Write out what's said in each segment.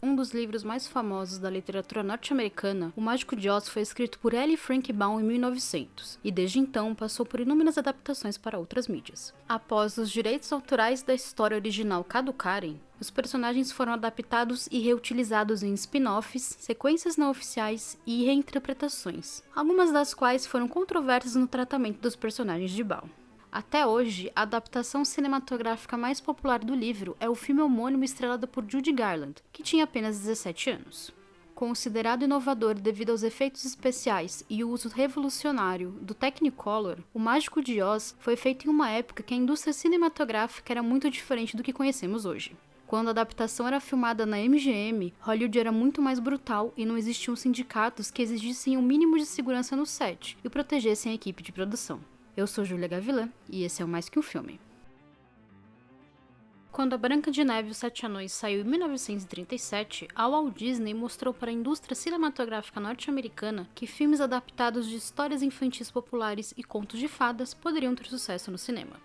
um dos livros mais famosos da literatura norte-americana, O Mágico de Oz foi escrito por L. Frank Baum em 1900, e desde então passou por inúmeras adaptações para outras mídias. Após os direitos autorais da história original caducarem, os personagens foram adaptados e reutilizados em spin-offs, sequências não oficiais e reinterpretações, algumas das quais foram controversas no tratamento dos personagens de Baum. Até hoje, a adaptação cinematográfica mais popular do livro é o filme homônimo estrelado por Judy Garland, que tinha apenas 17 anos. Considerado inovador devido aos efeitos especiais e o uso revolucionário do Technicolor, O Mágico de Oz foi feito em uma época que a indústria cinematográfica era muito diferente do que conhecemos hoje. Quando a adaptação era filmada na MGM, Hollywood era muito mais brutal e não existiam sindicatos que exigissem um mínimo de segurança no set e protegessem a equipe de produção. Eu sou Júlia Gavilã, e esse é o Mais Que Um Filme. Quando A Branca de Neve e os Sete Anões saiu em 1937, a Walt Disney mostrou para a indústria cinematográfica norte-americana que filmes adaptados de histórias infantis populares e contos de fadas poderiam ter sucesso no cinema.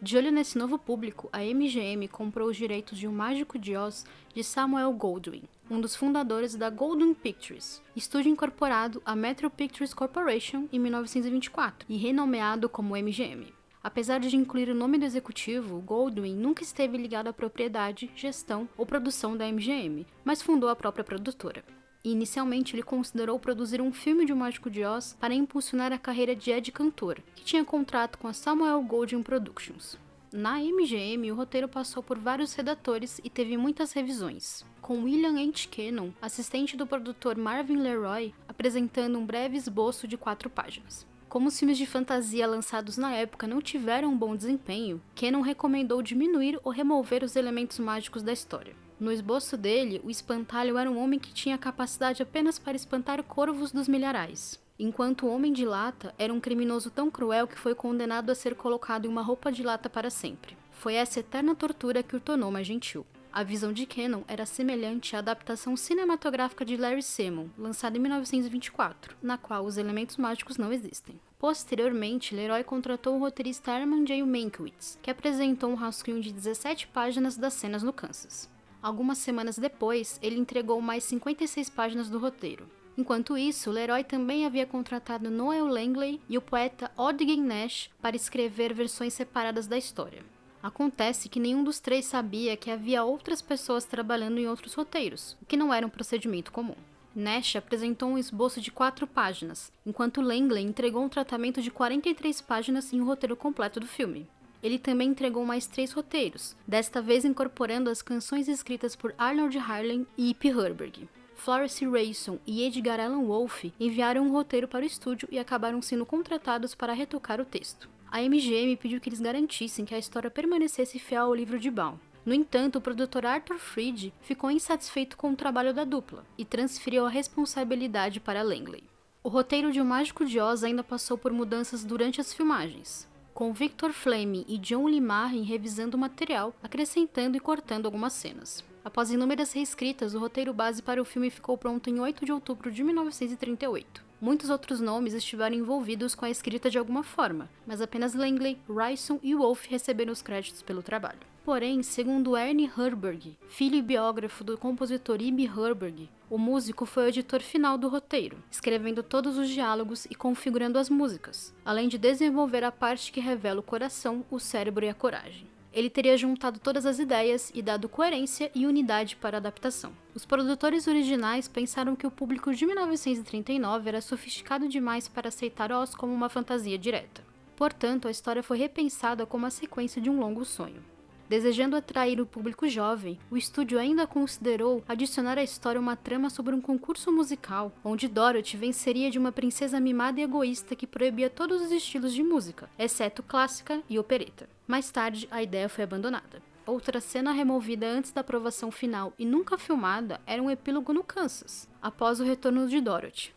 De olho nesse novo público, a MGM comprou os direitos de O Mágico de Oz de Samuel Goldwyn, um dos fundadores da Goldwyn Pictures, estúdio incorporado à Metro Pictures Corporation em 1924 e renomeado como MGM. Apesar de incluir o nome do executivo, Goldwyn nunca esteve ligado à propriedade, gestão ou produção da MGM, mas fundou a própria produtora. Inicialmente, ele considerou produzir um filme de O Mágico de Oz para impulsionar a carreira de Ed Cantor, que tinha contrato com a Samuel Goldwyn Productions. Na MGM, o roteiro passou por vários redatores e teve muitas revisões, com William H. Cannon, assistente do produtor Marvin LeRoy, apresentando um breve esboço de 4 páginas. Como os filmes de fantasia lançados na época não tiveram um bom desempenho, Cannon recomendou diminuir ou remover os elementos mágicos da história. No esboço dele, o espantalho era um homem que tinha capacidade apenas para espantar corvos dos milharais, enquanto o Homem de Lata era um criminoso tão cruel que foi condenado a ser colocado em uma roupa de lata para sempre. Foi essa eterna tortura que o tornou mais gentil. A visão de Cannon era semelhante à adaptação cinematográfica de Larry Simon, lançada em 1924, na qual os elementos mágicos não existem. Posteriormente, Leroy contratou o roteirista Herman J. Mankiewicz, que apresentou um rascunho de 17 páginas das cenas no Kansas. Algumas semanas depois, ele entregou mais 56 páginas do roteiro. Enquanto isso, Leroy também havia contratado Noel Langley e o poeta Ogden Nash para escrever versões separadas da história. Acontece que nenhum dos três sabia que havia outras pessoas trabalhando em outros roteiros, o que não era um procedimento comum. Nash apresentou um esboço de 4 páginas, enquanto Langley entregou um tratamento de 43 páginas em um roteiro completo do filme. Ele também entregou mais 3 roteiros, desta vez incorporando as canções escritas por Arnold Harlem e Ip Herberg. Florence Rayson e Edgar Allan Wolfe enviaram um roteiro para o estúdio e acabaram sendo contratados para retocar o texto. A MGM pediu que eles garantissem que a história permanecesse fiel ao livro de Baum. No entanto, o produtor Arthur Freed ficou insatisfeito com o trabalho da dupla e transferiu a responsabilidade para Langley. O roteiro de O Mágico de Oz ainda passou por mudanças durante as filmagens, com Victor Fleming e John Lee Maher revisando o material, acrescentando e cortando algumas cenas. Após inúmeras reescritas, o roteiro base para o filme ficou pronto em 8 de outubro de 1938. Muitos outros nomes estiveram envolvidos com a escrita de alguma forma, mas apenas Langley, Rayson e Wolfe receberam os créditos pelo trabalho. Porém, segundo Ernie Herberg, filho e biógrafo do compositor Ib Herberg, o músico foi o editor final do roteiro, escrevendo todos os diálogos e configurando as músicas, além de desenvolver a parte que revela o coração, o cérebro e a coragem. Ele teria juntado todas as ideias e dado coerência e unidade para a adaptação. Os produtores originais pensaram que o público de 1939 era sofisticado demais para aceitar Oz como uma fantasia direta. Portanto, a história foi repensada como a sequência de um longo sonho. Desejando atrair o público jovem, o estúdio ainda considerou adicionar à história uma trama sobre um concurso musical, onde Dorothy venceria de uma princesa mimada e egoísta que proibia todos os estilos de música, exceto clássica e opereta. Mais tarde, a ideia foi abandonada. Outra cena removida antes da aprovação final e nunca filmada era um epílogo no Kansas, após o retorno de Dorothy.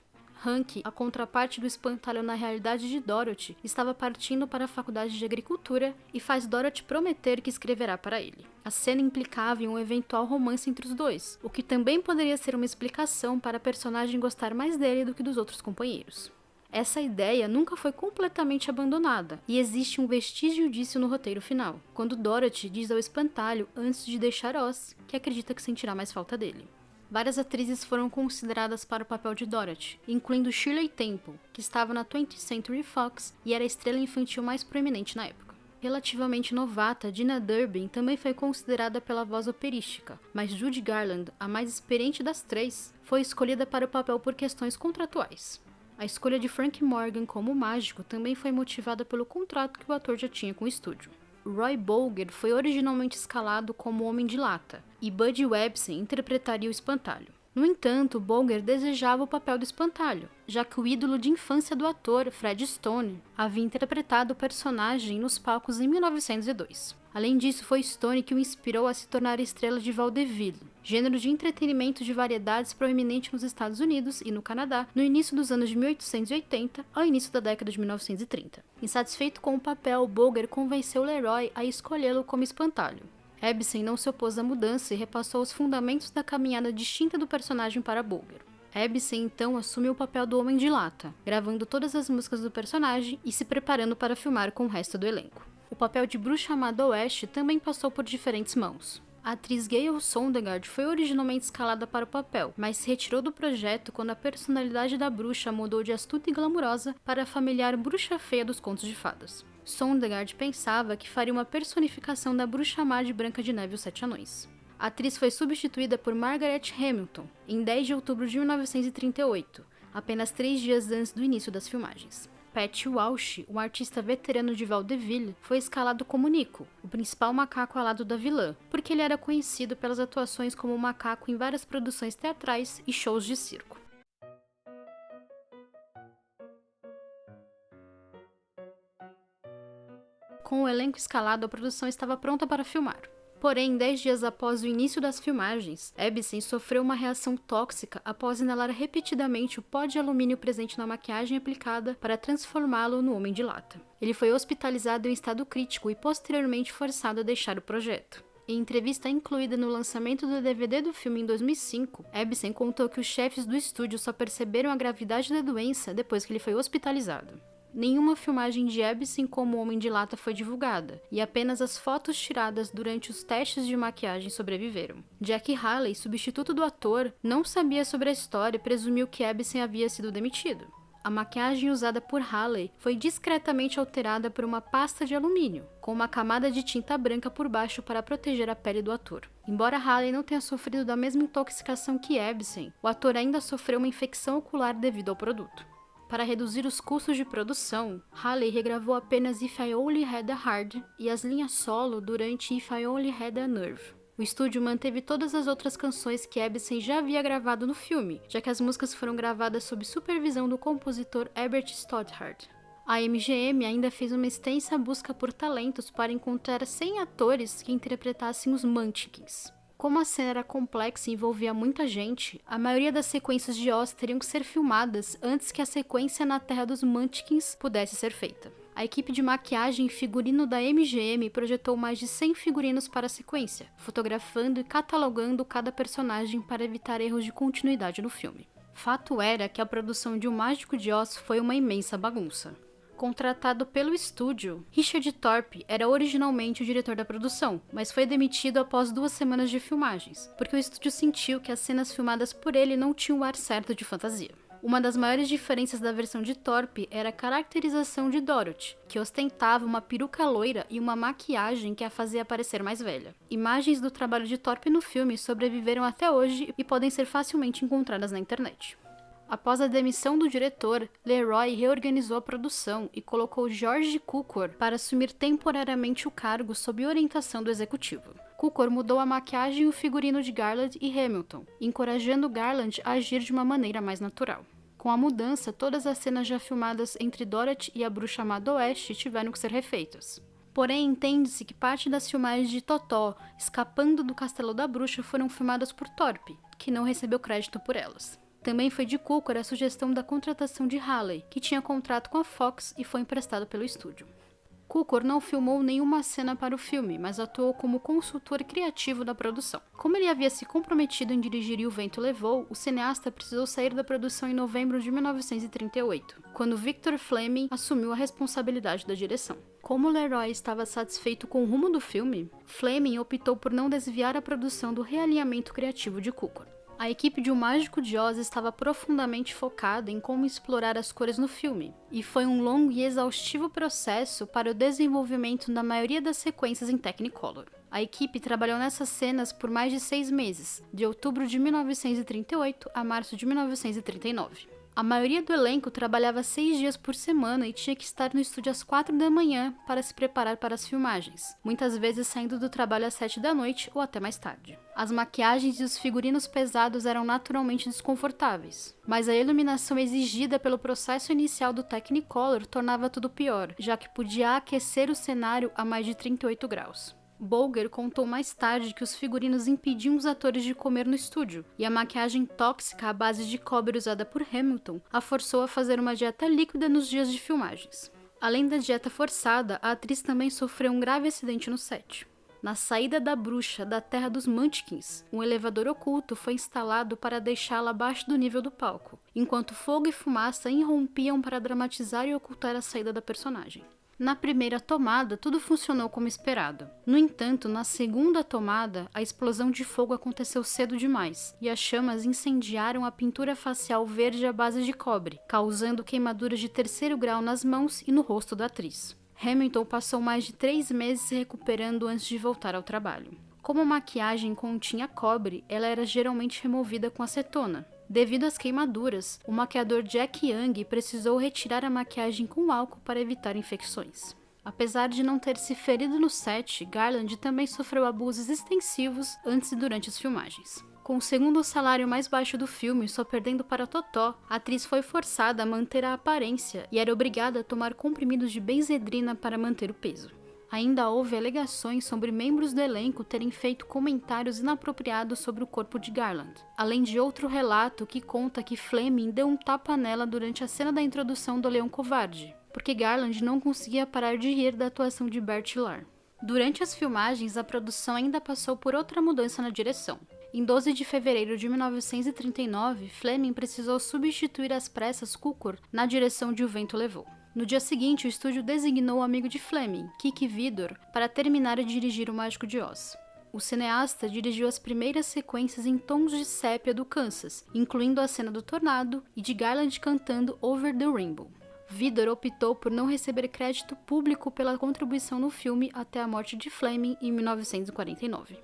Hank, a contraparte do espantalho na realidade de Dorothy, estava partindo para a faculdade de agricultura e faz Dorothy prometer que escreverá para ele. A cena implicava em um eventual romance entre os dois, o que também poderia ser uma explicação para a personagem gostar mais dele do que dos outros companheiros. Essa ideia nunca foi completamente abandonada, e existe um vestígio disso no roteiro final, quando Dorothy diz ao espantalho, antes de deixar Oz, que acredita que sentirá mais falta dele. Várias atrizes foram consideradas para o papel de Dorothy, incluindo Shirley Temple, que estava na 20th Century Fox e era a estrela infantil mais proeminente na época. Relativamente novata, Dina Durbin também foi considerada pela voz operística, mas Judy Garland, a mais experiente das três, foi escolhida para o papel por questões contratuais. A escolha de Frank Morgan como mágico também foi motivada pelo contrato que o ator já tinha com o estúdio. Roy Bolger foi originalmente escalado como Homem de Lata, e Bud Websen interpretaria o Espantalho. No entanto, Bolger desejava o papel do Espantalho, já que o ídolo de infância do ator, Fred Stone, havia interpretado o personagem nos palcos em 1902. Além disso, foi Stone que o inspirou a se tornar estrela de vaudeville, gênero de entretenimento de variedades proeminente nos Estados Unidos e no Canadá no início dos anos de 1880 ao início da década de 1930. Insatisfeito com o papel, Bolger convenceu Leroy a escolhê-lo como Espantalho. Ebsen não se opôs à mudança e repassou os fundamentos da caminhada distinta do personagem para Bolger. Ebsen então assumiu o papel do Homem de Lata, gravando todas as músicas do personagem e se preparando para filmar com o resto do elenco. O papel de Bruxa Má do Oeste também passou por diferentes mãos. A atriz Gail Sondergaard foi originalmente escalada para o papel, mas se retirou do projeto quando a personalidade da bruxa mudou de astuta e glamurosa para a familiar bruxa feia dos contos de fadas. Sondergaard pensava que faria uma personificação da Bruxa Má de Branca de Neve e os Sete Anões. A atriz foi substituída por Margaret Hamilton em 10 de outubro de 1938, apenas 3 dias antes do início das filmagens. Pat Walsh, um artista veterano de vaudeville, foi escalado como Nico, o principal macaco ao lado da vilã, porque ele era conhecido pelas atuações como macaco em várias produções teatrais e shows de circo. Com o elenco escalado, a produção estava pronta para filmar. Porém, 10 dias após o início das filmagens, Ebsen sofreu uma reação tóxica após inalar repetidamente o pó de alumínio presente na maquiagem aplicada para transformá-lo no Homem de Lata. Ele foi hospitalizado em estado crítico e posteriormente forçado a deixar o projeto. Em entrevista incluída no lançamento do DVD do filme em 2005, Ebsen contou que os chefes do estúdio só perceberam a gravidade da doença depois que ele foi hospitalizado. Nenhuma filmagem de Ebsen como Homem de Lata foi divulgada, e apenas as fotos tiradas durante os testes de maquiagem sobreviveram. Jack Haley, substituto do ator, não sabia sobre a história e presumiu que Ebsen havia sido demitido. A maquiagem usada por Haley foi discretamente alterada por uma pasta de alumínio, com uma camada de tinta branca por baixo para proteger a pele do ator. Embora Haley não tenha sofrido da mesma intoxicação que Ebsen, o ator ainda sofreu uma infecção ocular devido ao produto. Para reduzir os custos de produção, Haley regravou apenas If I Only Had a Heart e as linhas solo durante If I Only Had a Nerve. O estúdio manteve todas as outras canções que Ebsen já havia gravado no filme, já que as músicas foram gravadas sob supervisão do compositor Herbert Stothard. A MGM ainda fez uma extensa busca por talentos para encontrar 100 atores que interpretassem os Munchkins. Como a cena era complexa e envolvia muita gente, a maioria das sequências de Oz teriam que ser filmadas antes que a sequência na Terra dos Munchkins pudesse ser feita. A equipe de maquiagem e figurino da MGM projetou mais de 100 figurinos para a sequência, fotografando e catalogando cada personagem para evitar erros de continuidade no filme. Fato era que a produção de O Mágico de Oz foi uma imensa bagunça. Contratado pelo estúdio, Richard Thorpe era originalmente o diretor da produção, mas foi demitido após 2 semanas de filmagens, porque o estúdio sentiu que as cenas filmadas por ele não tinham o ar certo de fantasia. Uma das maiores diferenças da versão de Thorpe era a caracterização de Dorothy, que ostentava uma peruca loira e uma maquiagem que a fazia parecer mais velha. Imagens do trabalho de Thorpe no filme sobreviveram até hoje e podem ser facilmente encontradas na internet. Após a demissão do diretor, Leroy reorganizou a produção e colocou George Cukor para assumir temporariamente o cargo sob orientação do executivo. Cukor mudou a maquiagem e o figurino de Garland e Hamilton, encorajando Garland a agir de uma maneira mais natural. Com a mudança, todas as cenas já filmadas entre Dorothy e a Bruxa Má do Oeste tiveram que ser refeitas. Porém, entende-se que parte das filmagens de Totó, escapando do Castelo da Bruxa, foram filmadas por Thorpe, que não recebeu crédito por elas. Também foi de Cukor a sugestão da contratação de Haley, que tinha contrato com a Fox e foi emprestado pelo estúdio. Cukor não filmou nenhuma cena para o filme, mas atuou como consultor criativo da produção. Como ele havia se comprometido em dirigir E o Vento Levou, o cineasta precisou sair da produção em novembro de 1938, quando Victor Fleming assumiu a responsabilidade da direção. Como Leroy estava satisfeito com o rumo do filme, Fleming optou por não desviar a produção do realinhamento criativo de Cukor. A equipe de O Mágico de Oz estava profundamente focada em como explorar as cores no filme, e foi um longo e exaustivo processo para o desenvolvimento da maioria das sequências em Technicolor. A equipe trabalhou nessas cenas por mais de 6 meses, de outubro de 1938 a março de 1939. A maioria do elenco trabalhava 6 dias por semana e tinha que estar no estúdio às 4 da manhã para se preparar para as filmagens, muitas vezes saindo do trabalho às 7 da noite ou até mais tarde. As maquiagens e os figurinos pesados eram naturalmente desconfortáveis, mas a iluminação exigida pelo processo inicial do Technicolor tornava tudo pior, já que podia aquecer o cenário a mais de 38 graus. Bolger contou mais tarde que os figurinos impediam os atores de comer no estúdio, e a maquiagem tóxica à base de cobre usada por Hamilton a forçou a fazer uma dieta líquida nos dias de filmagens. Além da dieta forçada, a atriz também sofreu um grave acidente no set. Na saída da bruxa da Terra dos Munchkins, um elevador oculto foi instalado para deixá-la abaixo do nível do palco, enquanto fogo e fumaça irrompiam para dramatizar e ocultar a saída da personagem. Na primeira tomada, tudo funcionou como esperado. No entanto, na segunda tomada, a explosão de fogo aconteceu cedo demais, e as chamas incendiaram a pintura facial verde à base de cobre, causando queimaduras de 3º grau nas mãos e no rosto da atriz. Hamilton passou mais de 3 meses se recuperando antes de voltar ao trabalho. Como a maquiagem continha cobre, ela era geralmente removida com acetona. Devido às queimaduras, o maquiador Jack Young precisou retirar a maquiagem com álcool para evitar infecções. Apesar de não ter se ferido no set, Garland também sofreu abusos extensivos antes e durante as filmagens. Com o segundo salário mais baixo do filme, só perdendo para Totó, a atriz foi forçada a manter a aparência e era obrigada a tomar comprimidos de benzedrina para manter o peso. Ainda houve alegações sobre membros do elenco terem feito comentários inapropriados sobre o corpo de Garland, além de outro relato que conta que Fleming deu um tapa nela durante a cena da introdução do Leão Covarde, porque Garland não conseguia parar de rir da atuação de Bert Lahr. Durante as filmagens, a produção ainda passou por outra mudança na direção. Em 12 de fevereiro de 1939, Fleming precisou substituir às pressas Cukor na direção de O Vento Levou. No dia seguinte, o estúdio designou o amigo de Fleming, Kiki Vidor, para terminar e dirigir O Mágico de Oz. O cineasta dirigiu as primeiras sequências em tons de sépia do Kansas, incluindo a cena do tornado e de Garland cantando Over the Rainbow. Vidor optou por não receber crédito público pela contribuição no filme até a morte de Fleming em 1949.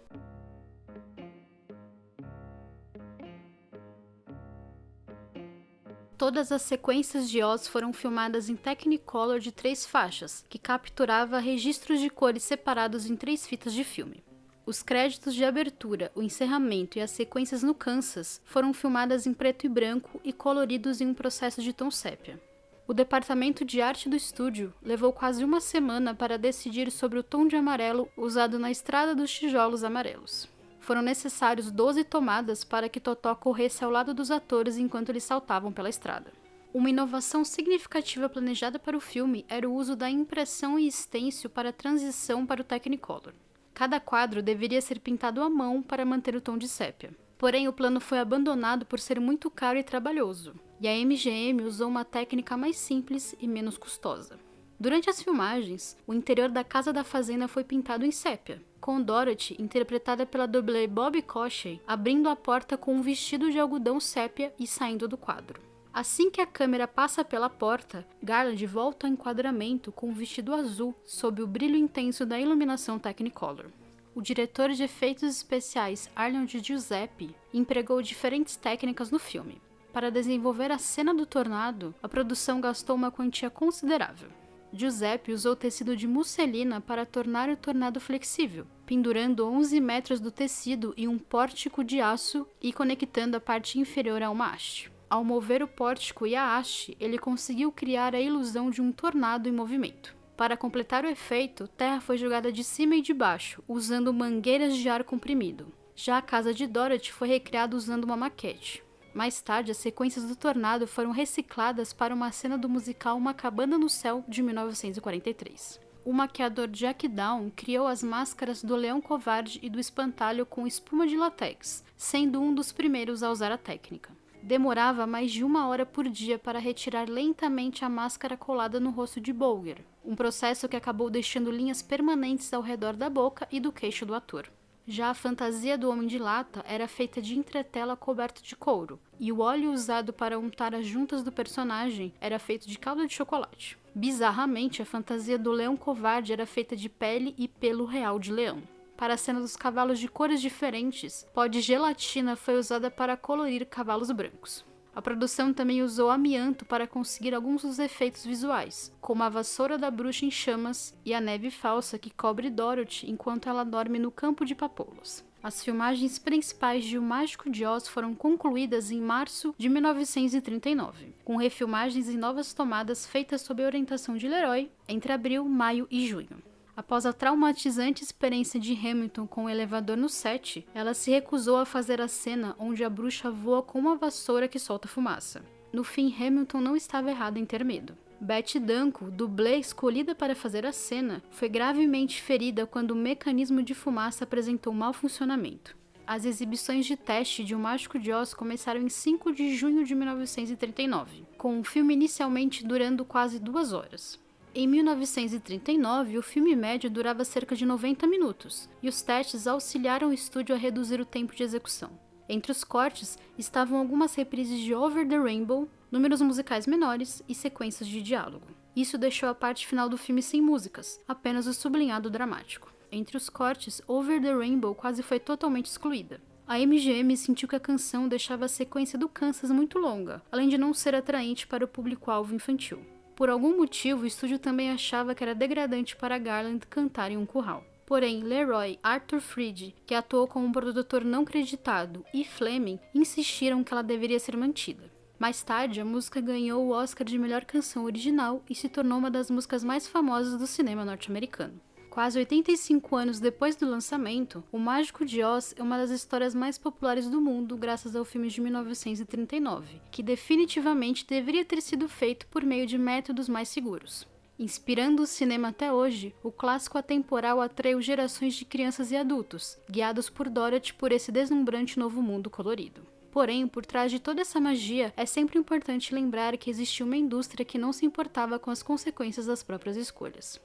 Todas as sequências de Oz foram filmadas em Technicolor de 3 faixas, que capturava registros de cores separados em 3 fitas de filme. Os créditos de abertura, o encerramento e as sequências no Kansas foram filmadas em preto e branco e coloridos em um processo de tom sépia. O departamento de arte do estúdio levou quase uma semana para decidir sobre o tom de amarelo usado na Estrada dos Tijolos Amarelos. Foram necessários 12 tomadas para que Totó corresse ao lado dos atores enquanto eles saltavam pela estrada. Uma inovação significativa planejada para o filme era o uso da impressão e estêncil para a transição para o Technicolor. Cada quadro deveria ser pintado à mão para manter o tom de sépia. Porém, o plano foi abandonado por ser muito caro e trabalhoso, e a MGM usou uma técnica mais simples e menos custosa. Durante as filmagens, o interior da Casa da Fazenda foi pintado em sépia, com Dorothy, interpretada pela dublê Bobbie Cochet, abrindo a porta com um vestido de algodão sépia e saindo do quadro. Assim que a câmera passa pela porta, Garland volta ao enquadramento com um vestido azul sob o brilho intenso da iluminação Technicolor. O diretor de efeitos especiais Arnold Giuseppe empregou diferentes técnicas no filme. Para desenvolver a cena do tornado, a produção gastou uma quantia considerável. Giuseppe usou tecido de musselina para tornar o tornado flexível, pendurando 11 metros do tecido em um pórtico de aço e conectando a parte inferior a uma haste. Ao mover o pórtico e a haste, ele conseguiu criar a ilusão de um tornado em movimento. Para completar o efeito, terra foi jogada de cima e de baixo, usando mangueiras de ar comprimido. Já a casa de Dorothy foi recriada usando uma maquete. Mais tarde, as sequências do tornado foram recicladas para uma cena do musical Uma Cabana no Céu, de 1943. O maquiador Jack Down criou as máscaras do Leão Covarde e do Espantalho com espuma de látex, sendo um dos primeiros a usar a técnica. Demorava mais de 1 hora por dia para retirar lentamente a máscara colada no rosto de Bolger, um processo que acabou deixando linhas permanentes ao redor da boca e do queixo do ator. Já a fantasia do Homem de Lata era feita de entretela coberto de couro, e o óleo usado para untar as juntas do personagem era feito de calda de chocolate. Bizarramente, a fantasia do Leão Covarde era feita de pele e pelo real de leão. Para a cena dos cavalos de cores diferentes, pó de gelatina foi usada para colorir cavalos brancos. A produção também usou amianto para conseguir alguns dos efeitos visuais, como a vassoura da bruxa em chamas e a neve falsa que cobre Dorothy enquanto ela dorme no campo de papoulas. As filmagens principais de O Mágico de Oz foram concluídas em março de 1939, com refilmagens e novas tomadas feitas sob a orientação de Leroy entre abril, maio e junho. Após a traumatizante experiência de Hamilton com o elevador no set, ela se recusou a fazer a cena onde a bruxa voa com uma vassoura que solta fumaça. No fim, Hamilton não estava errado em ter medo. Betty Danko, dublê escolhida para fazer a cena, foi gravemente ferida quando o mecanismo de fumaça apresentou mau funcionamento. As exibições de teste de O Mágico de Oz começaram em 5 de junho de 1939, com o filme inicialmente durando quase 2 horas. Em 1939, o filme médio durava cerca de 90 minutos, e os testes auxiliaram o estúdio a reduzir o tempo de execução. Entre os cortes estavam algumas reprises de Over the Rainbow, números musicais menores e sequências de diálogo. Isso deixou a parte final do filme sem músicas, apenas o sublinhado dramático. Entre os cortes, Over the Rainbow quase foi totalmente excluída. A MGM sentiu que a canção deixava a sequência do Kansas muito longa, além de não ser atraente para o público-alvo infantil. Por algum motivo, o estúdio também achava que era degradante para Garland cantar em um curral. Porém, Leroy, Arthur Freed, que atuou como um produtor não creditado, e Fleming insistiram que ela deveria ser mantida. Mais tarde, a música ganhou o Oscar de melhor canção original e se tornou uma das músicas mais famosas do cinema norte-americano. Quase 85 anos depois do lançamento, O Mágico de Oz é uma das histórias mais populares do mundo graças ao filme de 1939, que definitivamente deveria ter sido feito por meio de métodos mais seguros. Inspirando o cinema até hoje, o clássico atemporal atraiu gerações de crianças e adultos, guiados por Dorothy por esse deslumbrante novo mundo colorido. Porém, por trás de toda essa magia, é sempre importante lembrar que existia uma indústria que não se importava com as consequências das próprias escolhas.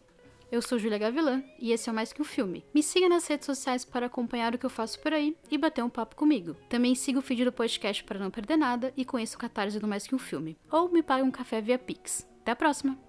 Eu sou Júlia Gavilã e esse é o Mais Que Um Filme. Me siga nas redes sociais para acompanhar o que eu faço por aí e bater um papo comigo. Também siga o feed do podcast para não perder nada e conheça o Catarse do Mais Que Um Filme. Ou me pague um café via Pix. Até a próxima!